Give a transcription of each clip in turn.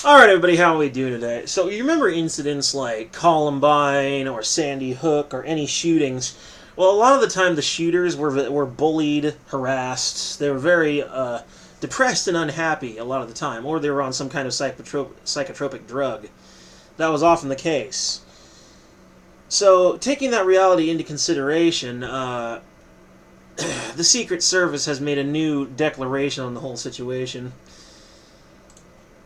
Alright, everybody, how are we doing today? So, you remember incidents like Columbine or Sandy Hook or any shootings? Well, a lot of the time the shooters were bullied, harassed, they were very depressed and unhappy a lot of the time, or they were on some kind of psychotropic drug. That was often the case. So, taking that reality into consideration, the Secret Service has made a new declaration on the whole situation,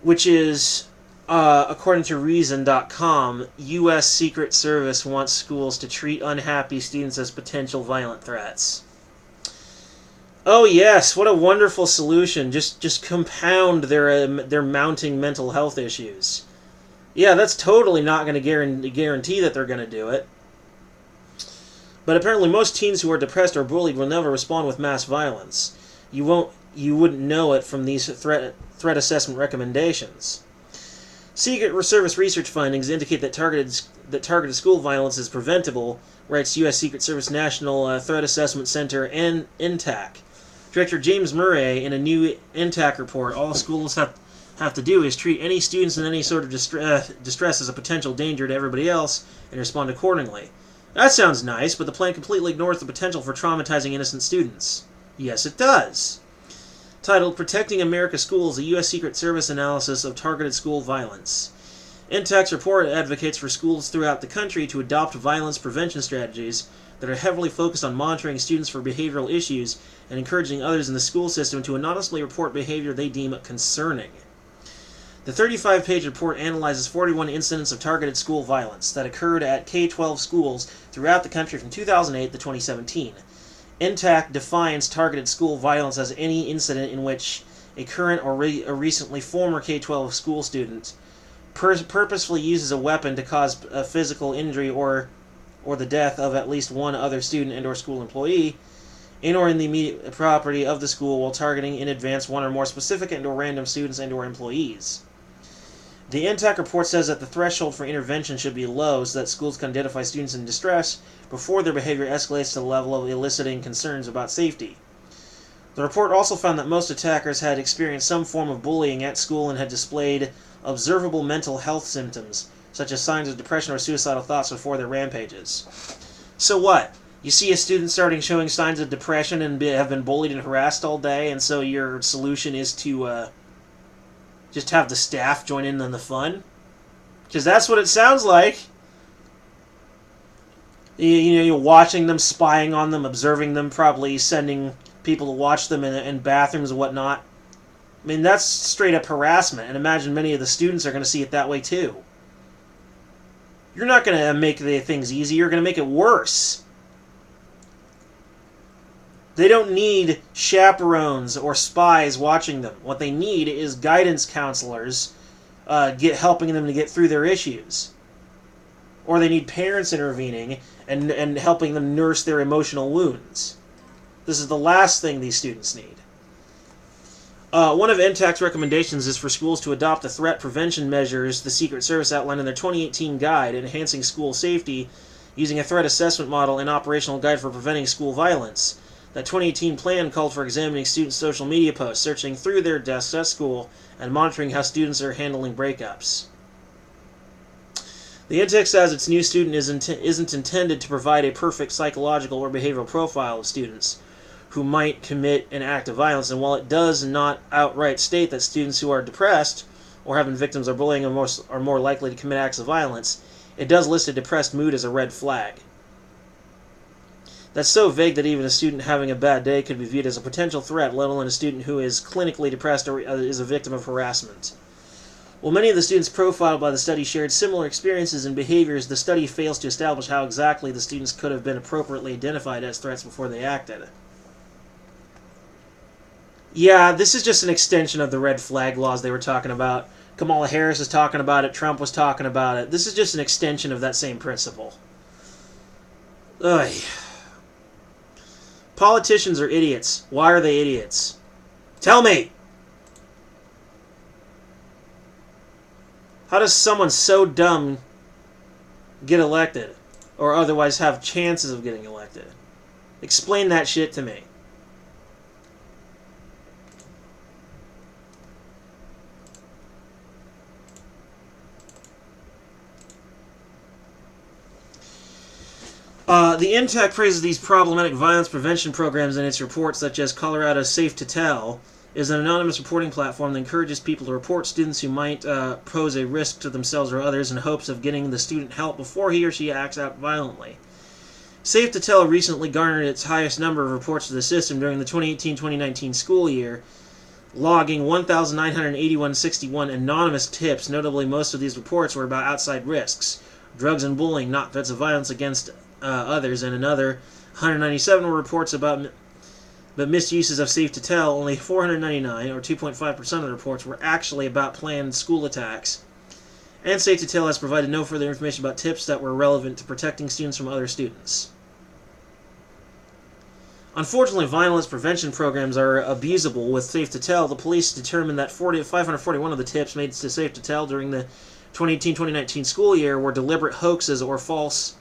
which is, according to Reason.com, U.S. Secret Service wants schools to treat unhappy students as potential violent threats. Oh yes, what a wonderful solution! Just compound their mounting mental health issues. Yeah, that's totally not going to guarantee that they're going to do it. But apparently, most teens who are depressed or bullied will never respond with mass violence. You wouldn't know it from these threat assessment recommendations. Secret Service research findings indicate that targeted school violence is preventable, writes U.S. Secret Service National Threat Assessment Center and NTAC. Director James Murray, in a new NTAC report, all schools have to do is treat any students in any sort of distress as a potential danger to everybody else and respond accordingly. That sounds nice, but the plan completely ignores the potential for traumatizing innocent students. Yes, it does. Titled Protecting America's Schools, a U.S. Secret Service Analysis of Targeted School Violence. NTAC's report advocates for schools throughout the country to adopt violence prevention strategies that are heavily focused on monitoring students for behavioral issues and encouraging others in the school system to anonymously report behavior they deem concerning. The 35-page report analyzes 41 incidents of targeted school violence that occurred at K-12 schools throughout the country from 2008 to 2017. NTAC defines targeted school violence as any incident in which a current or recently former K-12 school student purposefully uses a weapon to cause a physical injury or the death of at least one other student and or school employee in or in the immediate property of the school while targeting in advance one or more specific and or random students and or employees. The NTAC report says that the threshold for intervention should be low so that schools can identify students in distress before their behavior escalates to the level of eliciting concerns about safety. The report also found that most attackers had experienced some form of bullying at school and had displayed observable mental health symptoms, such as signs of depression or suicidal thoughts before their rampages. So what? You see a student showing signs of depression and have been bullied and harassed all day, and so your solution is to just have the staff join in on the fun? Because that's what it sounds like. You're watching them, spying on them, observing them, probably sending people to watch them in bathrooms and whatnot. I mean, that's straight up harassment, and imagine many of the students are going to see it that way too. You're not going to make the things easy, you're going to make it worse. They don't need chaperones or spies watching them. What they need is guidance counselors helping them to get through their issues. Or they need parents intervening and helping them nurse their emotional wounds. This is the last thing these students need. One of NTAC's recommendations is for schools to adopt the threat prevention measures the Secret Service outlined in their 2018 guide, Enhancing School Safety, using a threat assessment model and operational guide for preventing school violence. That 2018 plan called for examining students' social media posts, searching through their desks at school, and monitoring how students are handling breakups. The NTAC says its new student isn't intended to provide a perfect psychological or behavioral profile of students who might commit an act of violence, and while it does not outright state that students who are depressed or have been victims of bullying are more likely to commit acts of violence, it does list a depressed mood as a red flag. That's so vague that even a student having a bad day could be viewed as a potential threat, let alone a student who is clinically depressed or is a victim of harassment. While many of the students profiled by the study shared similar experiences and behaviors, the study fails to establish how exactly the students could have been appropriately identified as threats before they acted. Yeah, this is just an extension of the red flag laws they were talking about. Kamala Harris is talking about it, Trump was talking about it. This is just an extension of that same principle. Ugh. Politicians are idiots. Why are they idiots? Tell me! How does someone so dumb get elected? Or otherwise have chances of getting elected? Explain that shit to me. The INTAC praises these problematic violence prevention programs in its reports, such as Colorado's Safe to Tell, is an anonymous reporting platform that encourages people to report students who might pose a risk to themselves or others in hopes of getting the student help before he or she acts out violently. Safe to Tell recently garnered its highest number of reports to the system during the 2018-2019 school year, logging 1,981.61 anonymous tips. Notably, most of these reports were about outside risks, drugs and bullying, not threats of violence against others, and another 197 were reports about misuses of Safe to Tell. Only 499, or 2.5% of the reports, were actually about planned school attacks. And Safe to Tell has provided no further information about tips that were relevant to protecting students from other students. Unfortunately, violence prevention programs are abusable. With Safe to Tell, the police determined that 541 of the tips made to Safe to Tell during the 2018-2019 school year were deliberate hoaxes or false.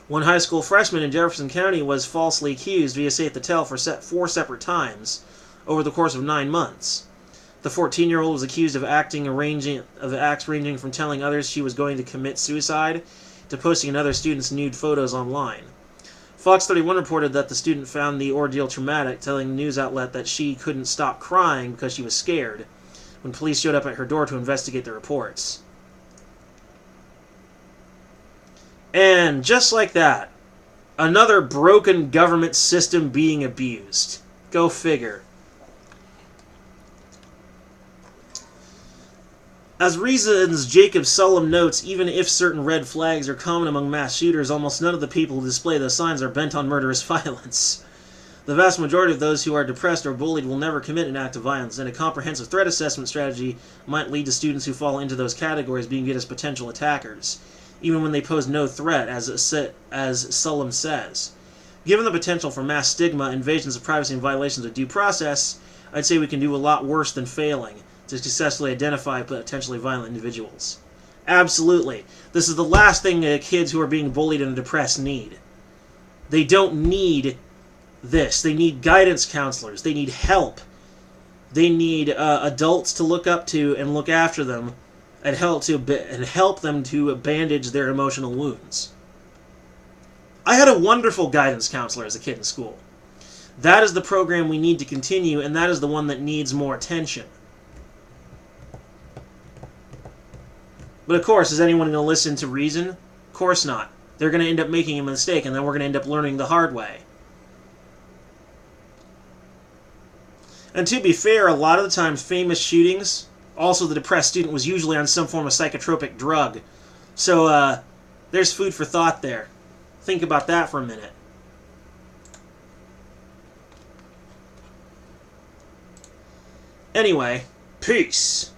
One high school freshman in Jefferson County was falsely accused via Safe to Tell for 4 separate times over the course of 9 months. The 14-year-old was accused of acts ranging from telling others she was going to commit suicide to posting another student's nude photos online. Fox 31 reported that the student found the ordeal traumatic, telling the news outlet that she couldn't stop crying because she was scared when police showed up at her door to investigate the reports. And just like that, another broken government system being abused. Go figure. As reasons, Jacob Sullum notes, even if certain red flags are common among mass shooters, almost none of the people who display those signs are bent on murderous violence. The vast majority of those who are depressed or bullied will never commit an act of violence, and a comprehensive threat assessment strategy might lead to students who fall into those categories being viewed as potential attackers, even when they pose no threat, as Sullum says. Given the potential for mass stigma, invasions of privacy, and violations of due process, I'd say we can do a lot worse than failing to successfully identify potentially violent individuals. Absolutely. This is the last thing kids who are being bullied and depressed need. They don't need this. They need guidance counselors. They need help. They need adults to look up to and look after them and help them to bandage their emotional wounds. I had a wonderful guidance counselor as a kid in school. That is the program we need to continue, and that is the one that needs more attention. But of course, is anyone going to listen to reason? Of course not. They're going to end up making a mistake, and then we're going to end up learning the hard way. And to be fair, a lot of the times famous shootings, also the depressed student was usually on some form of psychotropic drug. So there's food for thought there. Think about that for a minute. Anyway, peace.